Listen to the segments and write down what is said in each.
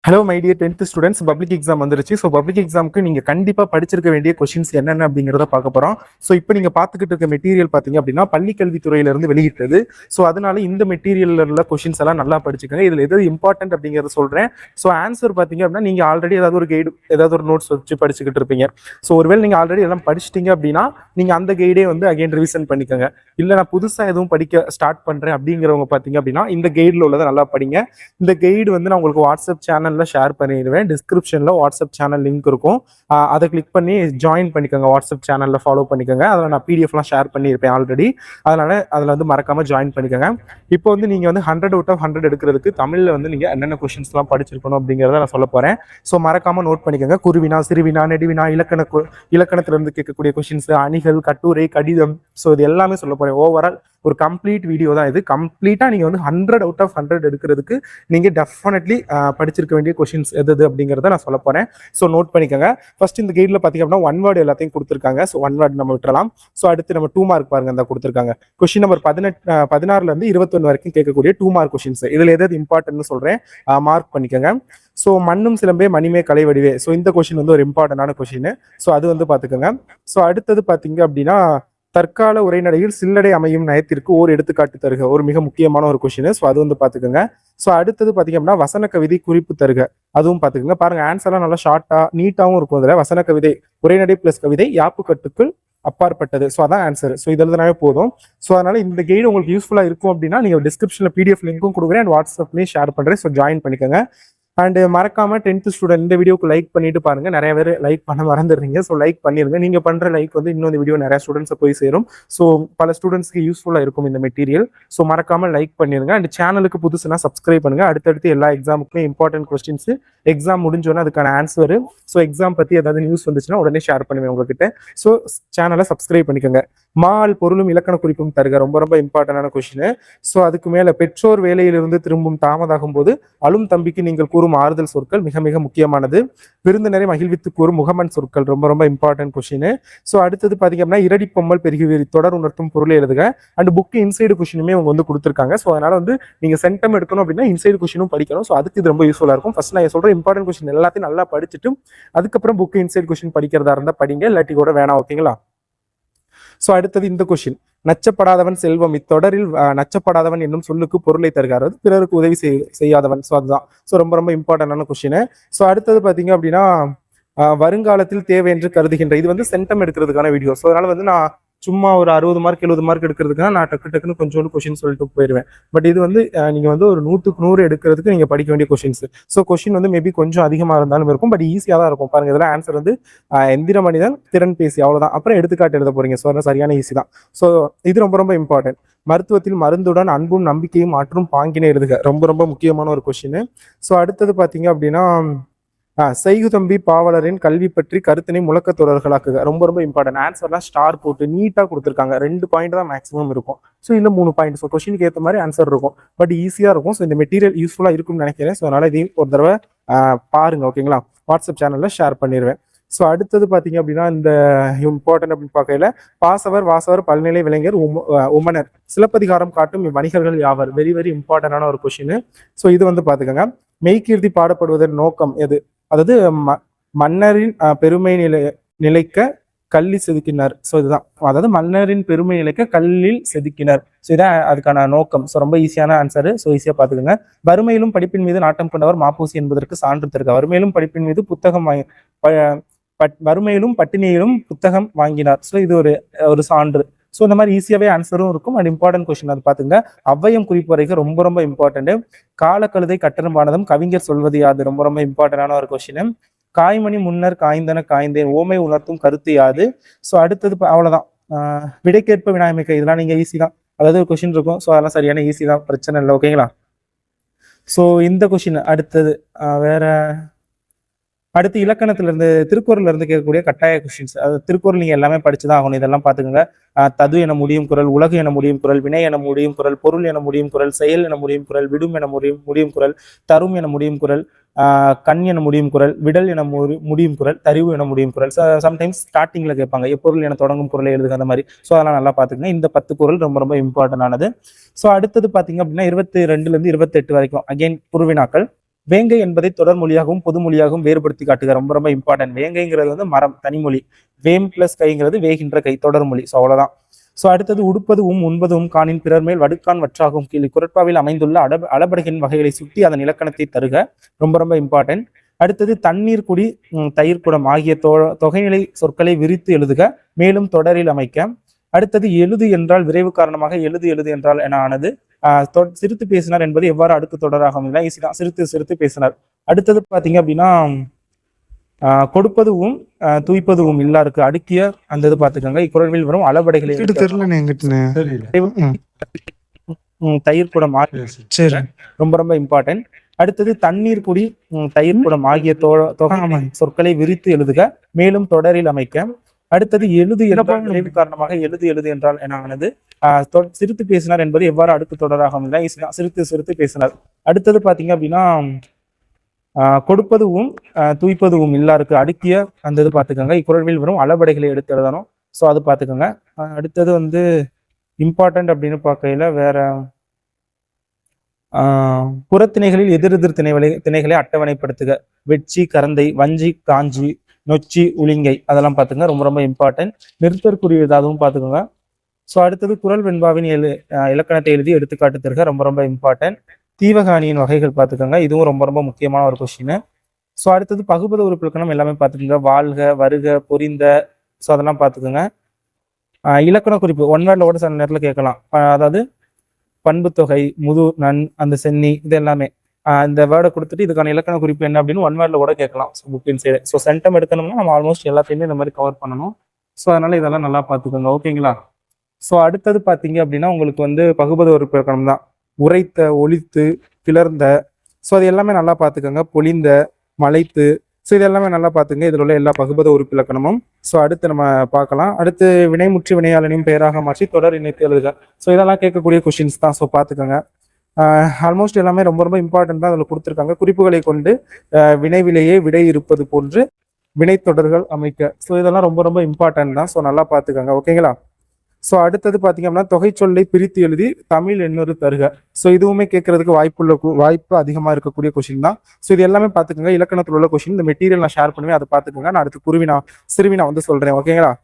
Hello my dear 10th students, public exam வந்துருச்சு. So public எக்ஸாமுக்கு நீங்கள் கண்டிப்பாக படிச்சிருக்க வேண்டிய கொஷின்ஸ் என்னென்ன அப்படிங்கிறத பார்க்க போகிறோம். ஸோ இப்போ நீங்கள் பார்த்துக்கிட்டு இருக்க மெட்டீரியல் பார்த்தீங்க அப்படின்னா பள்ளி கல்வித்துறையிலிருந்து வெளியிட்டது. ஸோ அதனால இந்த மெட்டீரியலில் உள்ள கொஷின்ஸ் எல்லாம் நல்லா படிச்சுக்கோங்க. இதில் எது இம்பார்ட்டன்ட் அப்படிங்கிறத சொல்கிறேன். ஸோ ஆன்சர் பார்த்தீங்க அப்படின்னா நீங்கள் ஆல்ரெடி ஏதாவது ஒரு கைடு, ஏதாவது ஒரு நோட்ஸ் வச்சு படிச்சுக்கிட்டு இருப்பீங்க. ஸோ ஒருவேளை நீங்கள் ஆல்ரெடி எல்லாம் படிச்சிட்டிங்க அப்படின்னா நீங்கள் அந்த கைடே வந்து அகைன் ரிவிஷன் பண்ணிக்கோங்க. இல்லை நான் புதுசாக எதுவும் படிக்க ஸ்டார்ட் பண்ணுறேன் அப்படிங்கிறவங்க பார்த்தீங்க அப்படின்னா இந்த கைடில் உள்ளதை நல்லா படிங்க. இந்த கைடு வந்து நான் உங்களுக்கு வாட்ஸ்அப் சேனல்ல ஷேர் பண்ணிடுவேன். டிஸ்கிரிப்ஷன்ல வாட்ஸ்அப் சேனல் லிங்க் இருக்கும். அதை கிளிக் பண்ணி ஜாயின் பண்ணிக்கோங்க. வாட்ஸ்அப் சேனல்ல ஃபாலோ பண்ணிக்கோங்க. அதில் நான் பிடிஎஃப்லாம் ஷேர் பண்ணியிருப்பேன் ஆல்ரெடி. அதனால அதில் வந்து மறக்காம ஜாயின் பண்ணிக்கோங்க. இப்போ வந்து நீங்க வந்து 100 out of 100 எடுக்கிறதுக்கு தமிழ்ல வந்து நீங்க என்னென்ன கொஸ்டின்ஸ்லாம் படிச்சிருக்கணும் அப்படிங்கிறத நான் சொல்ல போறேன். ஸோ மறக்காம நோட் பண்ணிக்கோங்க. குருவினா, சிறுவினா, நெடுவினா, இலக்கணத்திலிருந்து கேட்கக்கூடிய கொஸ்டின்ஸ், அணிகள், கட்டுரை, கடிதம், ஸோ இது எல்லாமே சொல்ல போறேன். ஓவரால் ஒரு கம்ப்ளீட் வீடியோ தான் இது. கம்ப்ளீட்டா நீங்க வந்து 100 out of 100 எடுக்கிறதுக்கு நீங்க டெஃபினெட்லி படிச்சிருக்க வேண்டிய கொஸ்டின்ஸ் எது அப்படிங்கிறத நான் சொல்ல போறேன். ஸோ நோட் பண்ணிக்கோங்க. ஃபர்ஸ்ட் இந்த கைட்ல பாத்தீங்க அப்படின்னா 1 word எல்லாத்தையும் கொடுத்துருக்காங்க. ஸோ 1 word நம்ம விட்டுறலாம். ஸோ அடுத்து நம்ம 2 மார்க் பாருங்க, இந்த கொடுத்துருக்காங்க. கொஸ்டின் நம்பர் 16 இருந்து 21 வரைக்கும் கேட்கக்கூடிய 2 மார்க் கொஸ்டின்ஸ். இதுல எது இம்பார்ட்டன்ட்னு சொல்றேன், மார்க் பண்ணிக்கோங்க. ஸோ மண்ணும் சிலம்பே மணிமே கலை வடிவே. ஸோ இந்த கொஸ்டின் வந்து ஒரு இம்பார்ட்டன்டான கொஸ்டின். ஸோ அது வந்து பாத்துக்கோங்க. ஸோ அடுத்தது பாத்தீங்க அப்படின்னா தற்கால உரைநடையில் சில்லடை அமையும் நயத்திற்கு ஓர் எடுத்துக்காட்டு தருக, ஒரு மிக முக்கியமான ஒரு கொஸ்டின். ஸோ அது வந்து பாத்துக்கோங்க. ஸோ அடுத்தது பாத்தீங்க அப்படின்னா வசன கவிதை குறிப்பு தருக, அதுவும் பாத்துக்கோங்க. பாருங்க ஆன்சர்லாம் நல்லா ஷார்ட்டா நீட்டாவும் இருக்கும். இதுல வசன கவிதை, உரைநடை பிளஸ் கவிதை, யாப்பு கட்டுக்குள் அப்பாற்பட்டது. ஸோ அதான் ஆன்சர். ஸோ இது எழுதுனாவே போதும். ஸோ அதனால இந்த கைடு உங்களுக்கு யூஸ்ஃபுல்லா இருக்கும் அப்படின்னா நீங்க டிஸ்கிரிப்ஷன்ல பிடிஎஃப் லிங்க்கும் கொடுக்குறேன் அண்ட் வாட்ஸ்அப்லயும் ஷேர் பண்றேன். ஸோ ஜாயின் பண்ணிக்கோங்க. அண்ட் மறக்காம 10th ஸ்டூடெண்ட் இந்த வீடியோக்கு லைக் பண்ணிட்டு பாருங்க. நிறைய பேர் லைக் பண்ண மறந்துடுறீங்க. ஸோ லைக் பண்ணிருங்க. நீங்க பண்ற லைக் வந்து இன்னும் இந்த வீடியோ நிறைய ஸ்டூடெண்ட்ஸை போய் சேரும். ஸோ பல ஸ்டூடெண்ட்ஸ்க்கு யூஸ்ஃபுல்லா இருக்கும் இந்த மெட்டீரியல். ஸோ மறக்காம லைக் பண்ணிருங்க. அண்ட் சேனலுக்கு புதுசுனா சப்ஸ்கிரைப் பண்ணுங்க. அடுத்தடுத்து எல்லா எக்ஸாமுக்குமே இம்பார்ட்டன்ட் கொஸ்டின்ஸ், எக்ஸாம் முடிஞ்சோன்னா அதுக்கான ஆன்சர், ஸோ எக்ஸாம் பத்தி ஏதாவது நியூஸ் வந்துச்சுன்னா உடனே ஷேர் பண்ணுவேன் உங்ககிட்ட. ஸோ சேனலை சப்ஸ்கிரைப் பண்ணிக்கோங்க. மால் பொருளும் இலக்கண குறிப்பும் தருக, ரொம்ப ரொம்ப இம்பார்ட்டன்டான கொஸ்டின். ஸோ அதுக்கு மேல பெற்றோர் வேலையிலிருந்து திரும்பும் தாமதாகும் போது அழும் தம்பிக்கு நீங்கள் கூறும் ஆறுதல் சொற்கள் மிக மிக முக்கியமானது. விருந்தினரை மகிழ்வித்து கூறும் முகமன் சொற்கள், ரொம்ப ரொம்ப இம்பார்ட்டன்ட் கொஸ்டின். ஸோ அடுத்தது பாத்தீங்க அப்படின்னா இரடி பொம்மல் பெருகி தொடர் உணர்த்தும் பொருளை எழுதுக. அண்ட் புக் இன்சைடு கொஸ்டினுமே அவங்க வந்து கொடுத்துருக்காங்க. ஸோ அதனால வந்து நீங்க சென்டம் எடுக்கணும் அப்படின்னா இன்சைடு கொஸ்டினும் படிக்கணும். ஸோ அதுக்கு இது ரொம்ப யூஸ்ஃபுல்லா இருக்கும். ஃபர்ஸ்ட் நான் சொல்ற இம்பார்ட்டன்ட் கொஸ்டின் எல்லாத்தையும் நல்லா படிச்சுட்டு அதுக்கப்புறம் புக் இன்சைடு கொஸ்டின் படிக்கிறதா இருந்தா படிங்க, இல்லாட்டி கூட வேணாம். ஓகேங்களா? ஸோ அடுத்தது இந்த கொஸ்டின், நச்சப்படாதவன் செல்வம், இத்தொடரில் நச்சப்படாதவன் என்னும் சொல்லுக்கு பொருளை தருகிறது, பிறருக்கு உதவி செய்யாதவன். ஸோ அதுதான். ஸோ ரொம்ப ரொம்ப இம்பார்ட்டன்டான கொஸ்டின். ஸோ அடுத்தது பாத்தீங்க அப்படின்னா வருங்காலத்தில் தேவை என்று கருதுகின்ற, இது வந்து சென்டம் எடுக்கிறதுக்கான வீடியோ. ஸோ அதனால வந்து நான் சும்மா ஒரு 60 மார்க் 70 மார்க் எடுக்கிறதுக்காக நான் டக்குன்னு கொஞ்சோண்டு கொஸ்டின் சொல்லிட்டு போயிடுவேன். பட் இது வந்து நீங்க வந்து ஒரு 100க்கு 100 எடுக்கிறதுக்கு நீங்க படிக்க வேண்டிய கொஸ்டின்ஸ். ஸோ கொஸ்டின் வந்து மேபி கொஞ்சம் அதிகமா இருந்தாலும் இருக்கும், பட் ஈஸியா தான் இருக்கும். பாருங்க இதெல்லாம் ஆன்சர் வந்து எந்திர மனிதன் திறன் பேசி, அவ்வளவுதான். அப்புறம் எடுத்துக்காட்டு எழுத போறீங்க. ஸோ சரியான ஈஸி தான். ஸோ இது ரொம்ப ரொம்ப இம்பார்ட்டன்ட். மருத்துவத்தில் மருந்துடன் அன்பும் நம்பிக்கையும் மாற்றும் பாங்கினை எழுதுக, ரொம்ப ரொம்ப முக்கியமான ஒரு கொஸ்டின். ஸோ அடுத்தது பாத்தீங்க அப்படின்னா செய்குதம்பி பாவலரின் கல்வி பற்றி கருத்தினை முழக்க தொடர்களாக்குக, ரொம்ப ரொம்ப இம்பார்ட்டன்ட். ஆன்சர்லாம் ஸ்டார் போட்டு நீட்டா கொடுத்துருக்காங்க. 2 பாயிண்ட் தான் மேக்ஸிமம் இருக்கும். ஸோ இல்லை 3 பாயிண்ட். ஸோ கொஸ்டினுக்கு ஏற்ற மாதிரி ஆன்சர் இருக்கும், பட் ஈஸியா இருக்கும். ஸோ இந்த மெட்டீரியல் யூஸ்ஃபுல்லா இருக்கும்னு நினைக்கிறேன். ஸோ அதனால இதையும் ஒரு தடவை பாருங்க. ஓகேங்களா? வாட்ஸ்அப் சேனல்ல ஷேர் பண்ணிடுவேன். ஸோ அடுத்தது பாத்தீங்க அப்படின்னா இந்த இம்பார்ட்டன்ட் அப்படின்னு பார்க்கல, பாசவர் வாசவர் பல்நிலை விளைஞர் உமனர் சிலப்பதிகாரம் காட்டும் வணிகர்கள் யாவர், வெரி வெரி இம்பார்ட்டன்டான ஒரு கொஸ்டின். ஸோ இது வந்து பாத்துக்கோங்க. மெய்கீர்த்தி பாடப்படுவதன் நோக்கம் எது, அதாவது மன்னரின் பெருமை நிலைக்க கல்லி செதுக்கினார். ஸோ இதுதான், அதாவது மன்னரின் பெருமை நிலைக்க கல்லில் செதுக்கினார். ஸோ இதான் அதுக்கான நோக்கம். ஸோ ரொம்ப ஈஸியான ஆன்சர். ஸோ ஈஸியா பாத்துக்கோங்க. வறுமையிலும் படிப்பின் மீது நாட்டம் கொண்டவர் மாப்பூசி என்பதற்கு சான்று தருக, வறுமையிலும் படிப்பின் மீது வறுமையிலும் பட்டினியிலும் புத்தகம் வாங்கினார். ஸோ இது ஒரு சான்று. ஸோ இந்த மாதிரி ஈஸியாவே ஆன்சரும் இருக்கும். அண்ட் இம்பார்ட்டன்ட் கொஸ்டின் அது பாத்துங்க. அவ்வையம் குறிப்பு வரைக்கும் ரொம்ப ரொம்ப இம்பார்ட்டன்ட். காலக்கழுதை கட்டணமானதும் கவிஞர் சொல்வது யாது, ரொம்ப ரொம்ப இம்பார்ட்டன்டான ஒரு கொஸ்டின். காய்மணி முன்னர் காய்ந்தன காய்ந்தேன், ஓமை உணர்த்தும் கருத்து யாது. ஸோ அடுத்தது அவ்வளவுதான். விடைக்கேற்ப வினாய்மைக்க, இதெல்லாம் நீங்க ஈஸி தான். அதாவது ஒரு கொஸ்டின் இருக்கும். ஸோ அதெல்லாம் சரியான ஈஸி தான், பிரச்சனை இல்லை. ஓகேங்களா? ஸோ இந்த கொஸ்டின் அடுத்தது வேற. அடுத்து இலக்கணத்துல இருந்து திருக்குறள்ல இருந்து கேட்கக்கூடிய கட்டாய கொஸ்டின்ஸ். அது திருக்குறள் நீங்க எல்லாமே படிச்சுதான் ஆகணும். இதெல்லாம் பாத்துக்கோங்க. தது என முடியும் குறள், உலகு என முடியும் குறள், வினை என முடியும் குறள், பொருள் என முடியும் குறள், செயல் என முடியும் குறள், விடும் என முடியும் குறள், தரும் என முடியும் குறள், கண் என முடியும் குறள், விடல் என முடியும் குறள், தரிவு என முடியும் குறள். சம்டைம்ஸ் ஸ்டார்டிங்ல கேட்பாங்க எப்பொருள் என தொடங்கும் குறளை எழுதுக, அந்த மாதிரி. ஸோ அதெல்லாம் நல்லா பாத்துக்கங்க. இந்த 10 குறள் ரொம்ப ரொம்ப இம்பார்ட்டன்ட் ஆனது. ஸோ அடுத்தது பாத்தீங்க அப்படின்னா 22 இருந்து 28 வரைக்கும் அகைன் குருவினாக்கள். வேங்கை என்பதை தொடர் மொழியாகவும் பொது மொழியாகவும் வேறுபடுத்தி காட்டுக. ரொம்ப ரொம்ப இம்பார்ட்டன்ட். வேங்கைங்கிறது வந்து மரம், தனிமொழி. வேம் பிளஸ் கைங்கிறது வேகின்ற கை, தொடர்மொழி. ஸோ அவ்வளவுதான். ஸோ அடுத்தது உடுப்பதுவும் உண்பதும் காணின் பிறர் மேல் வடுக்கான் வற்றாகும் கீழ் குரட்பாவில் அமைந்துள்ள அளபடகின் வகைகளை சுட்டி அதன் இலக்கணத்தை தருக. ரொம்ப ரொம்ப இம்பார்ட்டன்ட். அடுத்தது தண்ணீர் குடி, தயிர் குடம் ஆகிய தொகைநிலை சொற்களை விரித்து எழுதுக, மேலும் தொடரில் அமைக்க. அடுத்தது எழுது என்றால் விரைவு காரணமாக எழுது எழுது என்றால் என ஆனது. சிரித்து பேசினார் என்பது எவ்வாறு அடுக்கு தொடராக ஈஸி தான். சிரித்து சிரித்து பேசினார். அடுத்தது பாத்தீங்க அப்படின்னா கொடுப்பதுவும் தூய்ப்பதுவும் இல்லா இருக்கு அடுக்கிய அந்த இது பாத்துக்கோங்க. இக்குறளில் வரும் அளபடைகளை தயிர் குடம் ரொம்ப ரொம்ப இம்பார்ட்டன்ட். அடுத்தது தண்ணீர் குடி, தயிர் குடம் ஆகிய தொகை சொற்களை விரித்து எழுதுக, மேலும் தொடரில் அமைக்க. அடுத்தது எழுது என்றால் விளைவு காரணமாக எழுது எழுது என்றால் என ஆனது. சிரித்து பேசினார் என்பது எவ்வாறு அடுக்கு தொடராக ஈஸி தான். சிரித்து சிரித்து பேசினார். அடுத்தது பாத்தீங்க அப்படின்னா கொடுப்பதுவும் தூய்ப்பதுவும் இல்லா இருக்கு அடுக்கிய அந்த இது பாத்துக்கோங்க. இக்குறளில் வரும் அளபடைகளை எடுத்து எழுதணும். ஸோ அது பாத்துக்கோங்க. அடுத்தது வந்து இம்பார்ட்டன்ட் அப்படின்னு பார்க்கையில வேற புறத்திணைகளில் எதிரெதிர் திணைகளை அட்டவணைப்படுத்துக. வெட்சி, கரந்தை, வஞ்சி, காஞ்சி, நொச்சி, உளிங்கை அதெல்லாம் பாத்துங்க. ரொம்ப ரொம்ப இம்பார்ட்டன்ட். நிறுத்தற்குரிய அதுவும் பாத்துக்கோங்க. ஸோ அடுத்தது குறள் வெண்பாவின் இலக்கணத்தை எழுதி எடுத்துக்காட்டு தருக. ரொம்ப ரொம்ப இம்பார்ட்டன்ட். தீவகாணியின் வகைகள் பார்த்துக்கோங்க. இதுவும் ரொம்ப ரொம்ப முக்கியமான ஒரு கொஸ்டின். ஸோ அடுத்தது பகுபத உறுப்பிலக்கணம் எல்லாமே பார்த்துக்கோங்க. வாழ்க, வருக, பொரிந்த, ஸோ அதெல்லாம் பார்த்துக்கோங்க. இலக்கண குறிப்பு ஒன் வேர்டோட சில நேரத்தில் கேட்கலாம். அதாவது பண்பு தொகை, முது, நன், அந்த சென்னி இது எல்லாமே இந்த வேர்டை கொடுத்துட்டு இதுக்கான இலக்கண குறிப்பு என்ன அப்படின்னு ஒன் வேர்டில் கூட கேட்கலாம். ஸோ புக்கின் சைடு. ஸோ சென்டம் எடுக்கணும்னா நம்ம ஆல்மோஸ்ட் எல்லாத்தையுமே இந்த மாதிரி கவர் பண்ணணும். ஸோ அதனால இதெல்லாம் நல்லா பார்த்துக்கோங்க. ஓகேங்களா? ஸோ அடுத்தது பார்த்தீங்க அப்படின்னா உங்களுக்கு வந்து பகுபத உறுப்பிலக்கணம் தான். உரைத்த, ஒளித்து, கிளர்ந்த, ஸோ அது எல்லாமே நல்லா பார்த்துக்கோங்க. பொழிந்த, மலைத்து, ஸோ இது எல்லாமே நல்லா பார்த்துங்க. இதில் உள்ள எல்லா பகுபத உறுப்பிலக்கணமும். ஸோ அடுத்து நம்ம பார்க்கலாம். அடுத்து வினைமுற்று வினையாளனையும் பெயராக மாற்றி தொடர் இணைத்து எழுதுக. ஸோ இதெல்லாம் கேட்கக்கூடிய கொஸ்டின்ஸ் தான். ஸோ பார்த்துக்கோங்க. ஆல்மோஸ்ட் எல்லாமே ரொம்ப ரொம்ப இம்பார்ட்டன்ட் தான் அதில் கொடுத்துருக்காங்க. குறிப்புகளை கொண்டு வினைவிலேயே விடை இருப்பது போன்று வினைத்தொடர்கள் அமைக்க. ஸோ இதெல்லாம் ரொம்ப ரொம்ப இம்பார்ட்டன்ட் தான். ஸோ நல்லா பார்த்துக்கோங்க. ஓகேங்களா? ஸோ அடுத்தது பார்த்தீங்க அப்படின்னா தொகை சொல்லை பிரித்து எழுதி தமிழ் எண்ணொரு தருக. ஸோ இதுவுமே கேட்கறதுக்கு வாய்ப்பு அதிகமாக இருக்கக்கூடிய கொஸ்டின் தான். ஸோ இது எல்லாமே பார்த்துக்கோங்க. இலக்கணத்தில் உள்ள கொஸ்டின். இந்த மெட்டீரியல் நான் ஷேர் பண்ணுவேன், அதை பார்த்துக்கோங்க. நான் அடுத்து சிறுவினா வந்து சொல்றேன். ஓகேங்களா?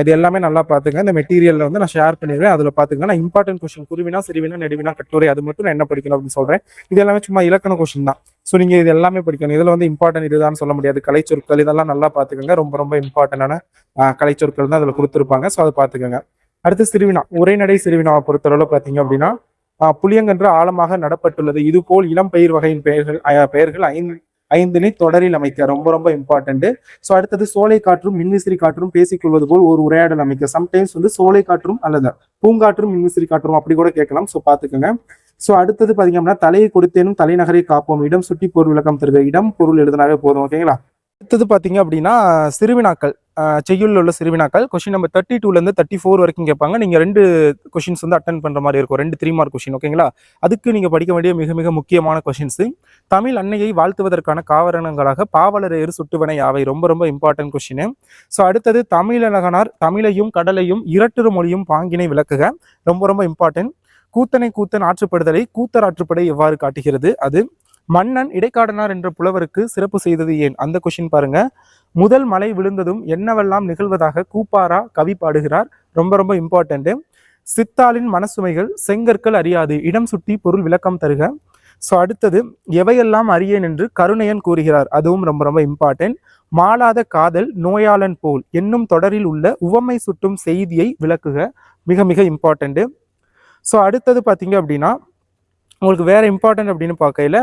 இது எல்லாமே நல்லா பார்த்துங்க. இந்த மெட்டீரியலில் வந்து நான் ஷேர் பண்ணிடுவேன், அதில் பார்த்துக்கங்க. நான் இம்பார்ட்டன்ட் கொஸ்டின் குருவினா, சிறுவினா, நெடுவினா, கட்டுரை அது மட்டும் நான் என்ன படிக்கணும் அப்படின்னு சொல்றேன். இது எல்லாமே சும்மா இலக்கண கொஸ்டின் தான். ஸோ நீங்கள் இது எல்லாமே படிக்கணும். இதில் வந்து இம்பார்ட்டன்ட் இதுதான் சொல்ல முடியாது. கலைச்சொற்கள் இதெல்லாம் நல்லா பார்த்துக்கோங்க. ரொம்ப ரொம்ப இம்பார்ட்டன்டான கலைச்சொற்கள் தான் அதில் கொடுத்துருப்பாங்க. ஸோ அதை பார்த்துக்கோங்க. அடுத்து சிறுவினா, உரைநடை சிறுவினாவை பொறுத்தளவில் பார்த்தீங்க அப்படின்னா புளியங்கன்று ஆழமாக நடப்பட்டுள்ளது. இது போல் இளம் பயிர் வகையின் பெயர்கள் ஐந்தினை தொடரில் அமைக்க. ரொம்ப ரொம்ப இம்பார்ட்டன்ட். ஸோ அடுத்தது சோலை காற்றும் மின்விசிறி காற்றும் பேசிக்கொள்வது போல் ஒரு உரையாடல் அமைக்க. சம்டைம்ஸ் வந்து சோலை காற்றும் அல்லது பூங்காற்றும் மின்விசிறி காற்றும் அப்படி கூட கேட்கலாம். ஸோ பார்த்துக்கோங்க. ஸோ அடுத்தது பார்த்தீங்க அப்படின்னா தலையை கொடுத்தேனும் தலைநகரை காப்போம். இடம் சுட்டி பொருள் விளக்கம் தருக. இடம் பொருள் எழுதினாவே போதும். ஓகேங்களா? அடுத்தது பார்த்தீங்க அப்படின்னா சிறுவினாக்கள், செய்யுள் உள்ள சிறுவினாக்கள். கொஸ்டின் நம்பர் 32 34 வரைக்கும் கேட்பாங்க. நீங்க 2 கொஸ்டின்ஸ் வந்து அட்டன் பண்ற மாதிரி இருக்கும். 2 3 மார்க் கொஸ்டின். ஓகேங்களா? அதுக்கு நீங்க படிக்க வேண்டிய மிக மிக முக்கியமான கொஸ்டின்ஸ். தமிழ் அன்னையை வாழ்த்துவதற்கான காரணங்களாக பாவலரேறு சுட்டுவனை யாவை. ரொம்ப ரொம்ப இம்பார்ட்டன்ட் கொஸ்டின். ஸோ அடுத்தது தமிழகனார் தமிழையும் கடலையும் இரட்டுறு மொழியும் பாங்கினை விளக்குக. ரொம்ப ரொம்ப இம்பார்ட்டன்ட். கூத்தனை கூத்தன் ஆற்றுப்படுதலை கூத்தர் ஆற்றுப்படை எவ்வாறு காட்டுகிறது. அது மன்னன் இடைக்காடனார் என்ற புலவருக்கு சிறப்பு செய்தது ஏன். அந்த கொஸ்டின் பாருங்க. முதல் மழை விழுந்ததும் என்னவெல்லாம் நிகழ்வதாக கூப்பாரா கவி பாடுகிறார். ரொம்ப ரொம்ப இம்பார்ட்டன்ட். சித்தாளின் மனசுமைகள் செங்கற்கள் அறியாது. இடம் சுட்டி பொருள் விளக்கம் தருக. ஸோ அடுத்தது எவையெல்லாம் அறியேன் என்று கருணையன் கூறுகிறார். அதுவும் ரொம்ப ரொம்ப இம்பார்ட்டன்ட். மாளாத காதல் நோயாளன் போல் என்னும் தொடரில் உள்ள உவமை சுட்டும் செய்தியை விளக்குக. மிக மிக இம்பார்ட்டன்ட். ஸோ அடுத்தது பார்த்தீங்க அப்படின்னா உங்களுக்கு வேற இம்பார்ட்டன்ட் அப்படின்னு பார்க்கையில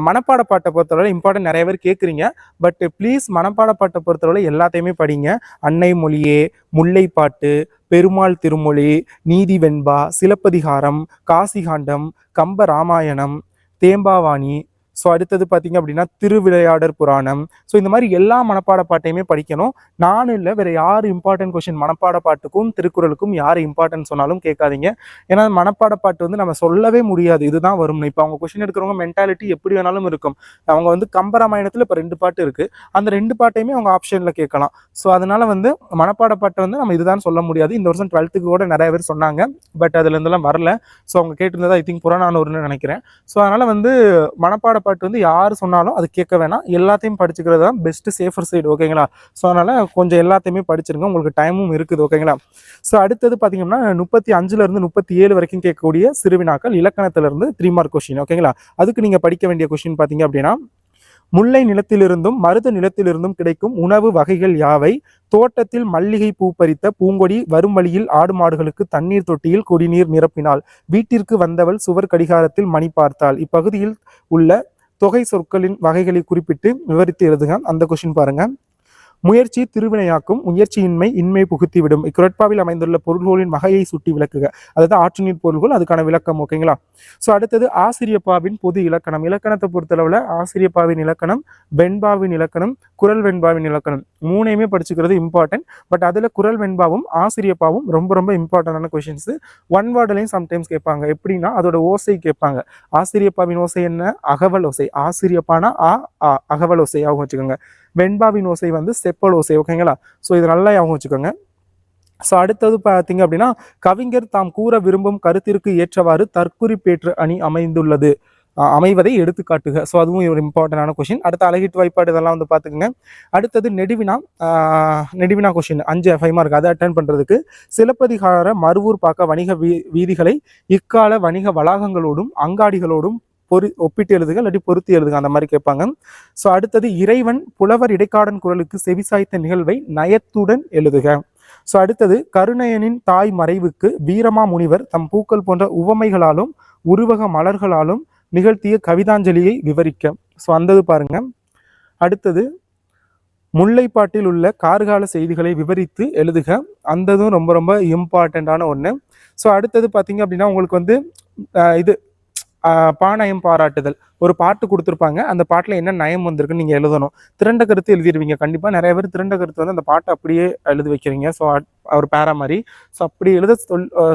மனப்பாட பாட்டை பொறுத்தவரை இம்பார்ட்டன்ட் நிறைய பேர் கேட்குறீங்க. பட் ப்ளீஸ் மனப்பாட பாட்டை பொறுத்தவரை எல்லாத்தையுமே படிங்க. அன்னை மொழியே, முல்லைப்பாட்டு, பெருமாள் திருமொழி, நீதி வெண்பா, சிலப்பதிகாரம், காசிகாண்டம், கம்ப ராமாயணம், தேம்பாவாணி. ஸோ அடுத்தது பார்த்தீங்க அப்படின்னா திருவிளையாடற் புராணம். ஸோ இந்த மாதிரி எல்லா மனப்பாட பாட்டையுமே படிக்கணும். நானும் இல்லை, வேற யார் இம்பார்ட்டன்ட் கொஸ்டின் மனப்பாட பாட்டுக்கும் திருக்குறளுக்கும் யார் இம்பார்ட்டன்ட் சொன்னாலும் கேட்காதீங்க. ஏன்னா மனப்பாட பாட்டு வந்து நம்ம சொல்லவே முடியாது இதுதான் வரும்னு. இப்போ அவங்க கொஸ்டின் எடுக்கிறவங்க மென்டாலிட்டி எப்படி வேணாலும் இருக்கும். அவங்க வந்து கம்பராமாயணத்தில் இப்போ 2 பாட்டு இருக்கு, அந்த 2 பாட்டையுமே அவங்க ஆப்ஷன்ல கேட்கலாம். ஸோ அதனால வந்து மனப்பாட பாட்டை வந்து நம்ம இதுதான் சொல்ல முடியாது. இந்த வருஷம் 12th கூட நிறைய பேர் சொன்னாங்க, பட் அதுல இருந்தெல்லாம் வரல. ஸோ அவங்க கேட்டிருந்ததா ஐ திங்க் புறநானூறுன்னு நினைக்கிறேன். ஸோ அதனால வந்து மனப்பாட பாட்டு வந்து யார் சொன்னாலும் அது கேட்க வேணாம், எல்லாத்தையும் படிச்சுக்கிறது தான் பெஸ்ட், சேஃபர் சைடு. ஓகேங்களா? ஸோ அதனால கொஞ்சம் எல்லாத்தையுமே படிச்சிருங்க, உங்களுக்கு டைமும் இருக்குது. ஓகேங்களா? ஸோ அடுத்தது பார்த்தீங்கன்னா 35லேருந்து 37 வரைக்கும் கேட்கக்கூடிய சிறுவினாக்கள் இலக்கணத்திலிருந்து 3 மார்க் கொஸ்டின். ஓகேங்களா? அதுக்கு நீங்கள் படிக்க வேண்டிய கொஸ்டின் பார்த்தீங்க அப்படின்னா, முல்லை நிலத்திலிருந்தும் மருத நிலத்திலிருந்தும் கிடைக்கும் உணவு வகைகள் யாவை? தோட்டத்தில் மல்லிகை பூ பறித்த பூங்கொடி வரும் வழியில் ஆடு மாடுகளுக்கு தண்ணீர் தொட்டியில் குடிநீர் நிரப்பினாள். வீட்டிற்கு வந்தவள் சுவர் கடிகாரத்தில் மணி பார்த்தாள். இப்பகுதியில் உள்ள தொகை சொற்களின் வகைகளை குறிப்பிட்டு விவரித்து எழுதுக. அந்த கொஸ்டின் பாருங்க. முயற்சி திருவினையாக்கும், முயற்சியின்மை இன்மை புகுத்திவிடும். இக்குரட்பாவில் அமைந்துள்ள பொருள்களின் வகையை சுட்டி விளக்குக. அதாவது ஆற்று நீர் பொருள்கள், அதுக்கான விளக்கம். ஓகேங்களா? ஸோ அடுத்தது ஆசிரியப்பாவின் பொது இலக்கணம். இலக்கணத்தை பொறுத்தளவில் ஆசிரியப்பாவின் இலக்கணம், வெண்பாவின் இலக்கணம், குரல் வெண்பாவின் இலக்கணம், மூணையுமே படிச்சுக்கிறது இம்பார்ட்டன்ட். பட் அதில் குரல் வெண்பாவும் ஆசிரியப்பாவும் ரொம்ப ரொம்ப இம்பார்ட்டன்டான கொஸ்டின்ஸ். ஒன் வேர்டுலையும் சம்டைம்ஸ் கேட்பாங்க. எப்படின்னா அதோட ஓசை கேட்பாங்க. ஆசிரியப்பாவின் ஓசை என்ன? அகவல் ஓசை. ஆசிரியப்பானா அகவல் ஓசை ஆகும் வச்சுக்கோங்க. வெண்பாவின் ஓசை வந்து செப்பல் ஓசை. ஓகேங்களா? ஸோ இது நல்லா ஞாபகம் வச்சுக்கோங்க. ஸோ அடுத்தது பார்த்தீங்க அப்படின்னா, கவிஞர் தாம் கூற விரும்பும் கருத்திற்கு ஏற்றவாறு தற்குறிப்பேற்று அணி அமைவதை எடுத்துக்காட்டுக. ஸோ அதுவும் ஒரு இம்பார்ட்டன்டான கொஸ்டின். அடுத்த அழகிட்டு வாய்ப்பாடு இதெல்லாம் வந்து பார்த்துக்குங்க. அடுத்தது நெடுவினா கொஸ்டின் 5 மார்க். அதை அட்டன் பண்ணுறதுக்கு சிலப்பதிகார மருவூர் பார்க்க வணிக வீதிகளை இக்கால வணிக வளாகங்களோடும் அங்காடிகளோடும் ஒப்பிட்டு எழுதுக, இல்லாட்டி பொருத்தி எழுதுக, அந்த மாதிரி கேட்பாங்க. ஸோ அடுத்தது இறைவன் புலவர் இடைக்காடன் குரலுக்கு செவிசாய்த்த நிகழ்வை நயத்துடன் எழுதுக. ஸோ அடுத்தது கருணையனின் தாய் மறைவுக்கு வீரமா முனிவர் தம் பூக்கள் போன்ற உவமைகளாலும் உருவக மலர்களாலும் நிகழ்த்திய கவிதாஞ்சலியை விவரிக்க. ஸோ அந்தது பாருங்க. அடுத்தது முல்லைப்பாட்டில் உள்ள கார்கால செய்திகளை விவரித்து எழுதுக. அந்ததும் ரொம்ப ரொம்ப இம்பார்ட்டண்ட்டான ஒன்று. ஸோ அடுத்தது பார்த்தீங்க அப்படின்னா உங்களுக்கு வந்து இது பாநயம் பாராட்டுதல். ஒரு பாட்டு கொடுத்துருப்பாங்க, அந்த பாட்டில் என்ன நயம் வந்திருக்குன்னு நீங்கள் எழுதணும். திரண்ட கருத்து எழுதிடுவீங்க. கண்டிப்பாக நிறைய பேர் திரண்ட கருத்து வந்து அந்த பாட்டை அப்படியே எழுதி வைக்கிறீங்க. ஸோ ஒரு பேரா மாதிரி. ஸோ அப்படி எழுத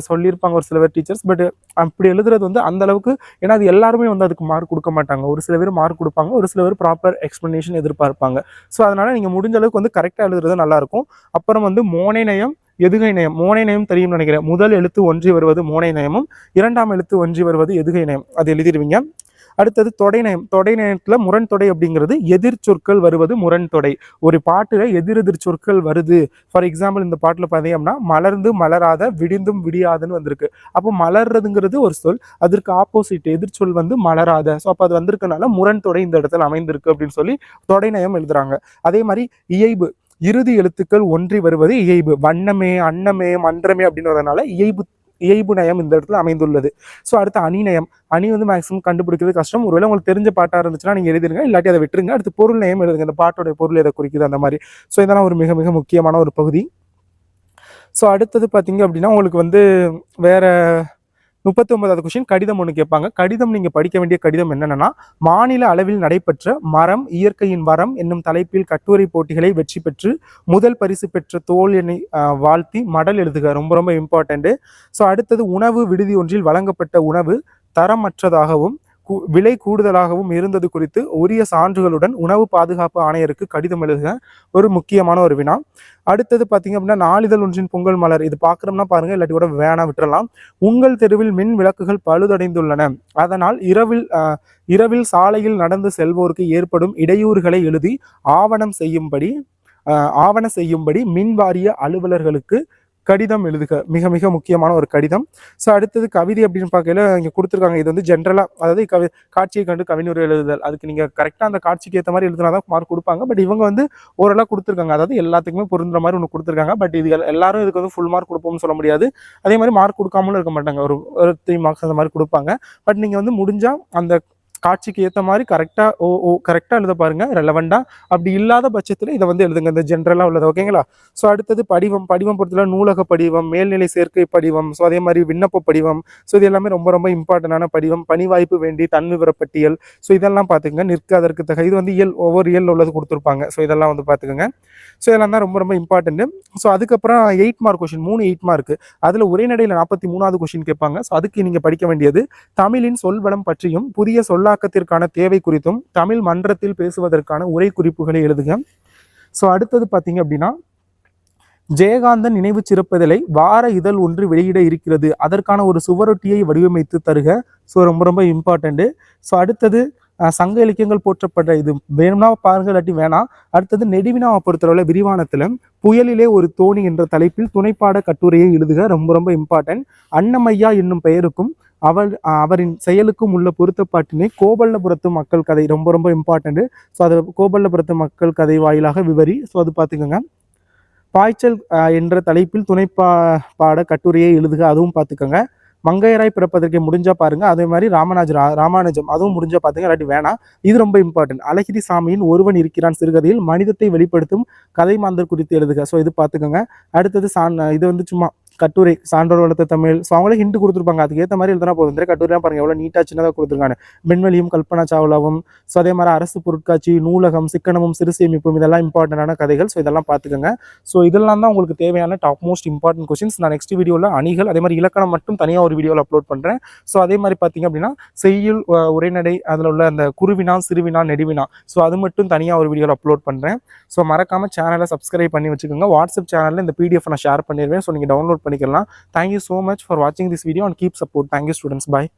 சொல்லியிருப்பாங்க ஒரு சில பேர் டீச்சர்ஸ். பட் அப்படி எழுதுறது வந்து அந்த அளவுக்கு, ஏன்னா அது எல்லாருமே வந்து அதுக்கு மார்க் கொடுக்க மாட்டாங்க. ஒரு சில பேர் மார்க் கொடுப்பாங்க, ஒரு சில பேர் ப்ராப்பர் எக்ஸ்பிளனேஷன் எதிர்பார்ப்பாங்க. ஸோ அதனால நீங்கள் முடிஞ்ச அளவுக்கு வந்து கரெக்டாக எழுதுறது நல்லாயிருக்கும். அப்புறம் வந்து மோனை நயம், எதுகை நயம். மோனை நயம் தெரியும்னு நினைக்கிறேன். முதல் எழுத்து ஒன்றி வருவது மோனை நயமும், இரண்டாம் எழுத்து ஒன்றி வருவது எதுகை நயம். அது எழுதிடுவீங்க. அடுத்தது தொடை நயம். தொடை நயத்துல முரண் தொடை அப்படிங்கிறது எதிர் சொற்கள் வருவது முரண் தொடை. ஒரு பாட்டுல எதிர் சொற்கள் வருது. ஃபார் எக்ஸாம்பிள் இந்த பாட்டுல பார்த்தீங்கன்னா மலர்ந்து மலராத விடிந்தும் விடியாதுன்னு வந்திருக்கு. அப்போ மலர்றதுங்கிறது ஒரு சொல், அதற்கு ஆப்போசிட் எதிர் சொல் வந்து மலராத. ஸோ அப்போ அது வந்திருக்கனால முரண் தொடை இந்த இடத்துல அமைந்திருக்கு அப்படின்னு சொல்லி தொடை நயம் எழுதுறாங்க. அதே மாதிரி இயைபு, இறுதி எழுத்துக்கள் ஒன்றி வருவது இயைபு. வண்ணமே அன்னமே மன்றமே அப்படின்னு வரதுனால இயைபு நயம் இந்த இடத்துல அமைந்துள்ளது. ஸோ அடுத்து அணிநயம். அணி வந்து மேக்ஸிமம் கண்டுபிடிக்கிறது கஷ்டம். ஒருவேளை உங்களுக்கு தெரிஞ்ச பாட்டாக இருந்துச்சுன்னா நீங்கள் எழுதிருங்க, இல்லாட்டி அதை விட்டுருங்க. அடுத்து பொருள் நயம் எழுதுங்க, இந்த பாட்டோட பொருள் எதை குறிக்குது அந்த மாதிரி. ஸோ இதெல்லாம் ஒரு மிக மிக முக்கியமான ஒரு பகுதி. ஸோ அடுத்தது பார்த்தீங்க அப்படின்னா உங்களுக்கு வந்து வேற 39வது கொஸ்டின் கடிதம் ஒன்று கேட்பாங்க. கடிதம் நீங்கள் படிக்க வேண்டிய கடிதம் என்னென்னா, மாநில அளவில் நடைபெற்ற மரம் இயற்கையின் வரம் என்னும் தலைப்பில் கட்டுரை போட்டிகளை வெற்றி பெற்று முதல் பரிசு பெற்ற தோழியனை வாழ்த்தி மடல் எழுதுக. ரொம்ப ரொம்ப இம்பார்ட்டண்ட்டு. ஸோ அடுத்தது உணவு விடுதி ஒன்றில் வழங்கப்பட்ட உணவு தரமற்றதாகவும் விலை கூடுதலாகவும் இருந்தது குறித்து உரிய சான்றுகளுடன் உணவு பாதுகாப்பு ஆணையருக்கு கடிதம் எழுதுக. ஒரு முக்கியமான ஒரு வினா. அடுத்தது பார்த்தீங்க அப்படின்னா நாளிதழ் ஒன்றின் பொங்கல் மலர். இது பார்க்குறோம்னா பாருங்க, இல்லாட்டி கூட வேணா விட்டுறலாம். உங்கள் தெருவில் மின் விளக்குகள் பழுதடைந்துள்ளன, அதனால் இரவில் சாலையில் நடந்து செல்வோருக்கு ஏற்படும் இடையூறுகளை எழுதி ஆவணம் செய்யும்படி மின் வாரிய அலுவலர்களுக்கு கடிதம் எழுதுக. மிக மிக முக்கியமான ஒரு கடிதம். ஸோ அடுத்தது கவிதை அப்படின்னு பார்க்கல இங்கே கொடுத்துருக்காங்க. இது வந்து ஜென்ரலாக, அதாவது காட்சியை கண்டு கவிஞர் எழுதுதல். அதுக்கு நீங்கள் கரெக்டாக அந்த காட்சிக்கு ஏற்ற மாதிரி எழுதுனா தான் மார்க் கொடுப்பாங்க. பட் இவங்க வந்து ஓரளவு கொடுத்துருக்காங்க, அதாவது எல்லாத்துக்குமே பொருந்துற மாதிரி ஒன்று கொடுத்துருக்காங்க. பட் இது எல்லாரும் இதுக்கு வந்து ஃபுல் மார்க் கொடுப்போம்னு சொல்ல முடியாது. அதே மாதிரி மார்க் கொடுக்காமலும் இருக்க மாட்டாங்க, ஒரு 3 மார்க்ஸ் அந்த மாதிரி கொடுப்பாங்க. பட் நீங்கள் வந்து முடிஞ்சால் அந்த காட்சிக்கு ஏற்ற மாதிரி கரெக்டாக எழுத பாருங்க, ரெலவெண்டாக. அப்படி இல்லாத பட்சத்தில் இதை வந்து எழுதுங்க, இந்த ஜென்ரலாக உள்ளது. ஓகேங்களா? ஸோ அடுத்தது படிவம் பொறுத்தல நூலக படிவம், மேல்நிலை சேர்க்கை படிவம், ஸோ அதே மாதிரி விண்ணப்ப படிவம். ஸோ இது எல்லாமே ரொம்ப ரொம்ப இம்பார்ட்டண்டான படிவம். பணி வாய்ப்பு வேண்டி தன் விவரப்பட்டியல். ஸோ இதெல்லாம் பார்த்துக்கங்க. நிற்க அதற்கு தக, இது வந்து ஒவ்வொரு இயல் உள்ளது கொடுத்துருப்பாங்க. ஸோ இதெல்லாம் வந்து பார்த்துக்கோங்க. ஸோ இதெல்லாம் தான் ரொம்ப ரொம்ப இம்பார்ட்டன்ட்டு. ஸோ அதுக்கப்புறம் 8 மார்க் கொஸ்டின், 3 8 மார்க். அதில் உரைநடையில் 43வது கொஸ்டின் கேட்பாங்க. ஸோ அதுக்கு நீங்கள் படிக்க வேண்டியது தமிழின் சொல்வளம் பற்றியும் புதிய சொல்லாக்கத்திற்கான தேவை குறித்தும் தமிழ் மன்றத்தில் பேசுவதற்கான உரை குறிப்புகளை எழுதுக. ஸோ அடுத்தது பார்த்தீங்க அப்படின்னா ஜெயகாந்தன் நினைவு சிறப்பிதழை வார இதழ் ஒன்று வெளியிட இருக்கிறது, அதற்கான ஒரு சுவரொட்டியை வடிவமைத்து தருக. ஸோ ரொம்ப ரொம்ப இம்பார்ட்டன்ட்டு. ஸோ அடுத்தது சங்க இலக்கியங்கள் போற்றப்படுற இது வேணும்னா பாருங்க, இல்லாட்டி வேணாம். அடுத்தது நெடுவினாவை பொறுத்தளவுல விரிவானத்துல புயலிலே ஒரு தோணி என்ற தலைப்பில் துணைப்பாட கட்டுரையை எழுதுக. ரொம்ப ரொம்ப இம்பார்ட்டன்ட். அன்னமையா என்னும் பெயருக்கும் அவரின் செயலுக்கும் உள்ள பொருத்தப்பாட்டினை கோபல்லபுரத்து மக்கள் கதை ரொம்ப ரொம்ப இம்பார்ட்டன்ட். ஸோ அது கோபல்லபுரத்து மக்கள் கதை வாயிலாக விவரி. ஸோ அது பார்த்துக்கோங்க. பாய்ச்சல் என்ற தலைப்பில் பாட கட்டுரையை எழுதுக, அதுவும் பார்த்துக்கோங்க. மங்கையராய் பிறப்பதற்கு முடிஞ்சா பாருங்க. அதே மாதிரி ராமானுஜம் அதுவும் முடிஞ்சா பாத்துங்க, இல்லாட்டி வேணாம். இது ரொம்ப இம்பார்ட்டன்ட். அழகிரி சாமியின் ஒருவன் இருக்கிறான் சிறுகதையில் மனிதத்தை வெளிப்படுத்தும் கதை மாந்தர் குறித்து எழுதுக. ஸோ இது பார்த்துக்கோங்க. அடுத்தது இது வந்து சும்மா கட்டுரை சான்றோர் வளர்த்த தமிழ். ஸோ அவங்களே ஹிண்ட் கொடுத்துருப்பாங்க, அதுக்கு ஏற்ற மாதிரி எழுதுனா போதும். கட்டுரைலாம் பாருங்க எவ்வளோ நீட்டாக சின்னதாக கொடுத்துருக்காங்க. பெண்வெளியும் கல்பனா சாவ்லாவும். ஸோ அதே மாதிரி அரசு பொருட்காட்சி, நூலகம், சிக்கனமும் சிறு சேமிப்பும், இதெல்லாம் இம்பார்ட்டன்டான கதைகள். ஸோ இதெல்லாம் பார்த்துக்கோங்க. ஸோ இதெல்லாம் தான் உங்களுக்கு தேவையான டாப் மோஸ்ட் இம்பார்ட்டன்ட் கொஸ்டின்ஸ். நான் நெக்ஸ்ட் வீடியோவில் அணிகள் அதே மாதிரி இலக்கணம் மட்டும் தனியாக ஒரு வீடியோவில் அப்லோட் பண்ணுறேன். ஸோ அதே மாதிரி பார்த்தீங்க அப்படின்னா செய்யுள், உரைநடை, அதில் உள்ள அந்த குருவினா, சிறுவினா, நெடுவினா, ஸோ அது மட்டும் தனியாக ஒரு வீடியோவில் அப்லோட் பண்ணுறேன். ஸோ மறக்காமல் சேனலை சப்ஸ்கிரைப் பண்ணி வச்சுக்கோங்க. வாட்ஸ்அப் சேனலில் இந்த PDF நான் ஷேர் பண்ணிடுவேன். ஸோ நீங்கள் டவுன்லோட் பண்ணிக்கலாம். Thank you so much for watching this video and keep support. Thank you students. Bye.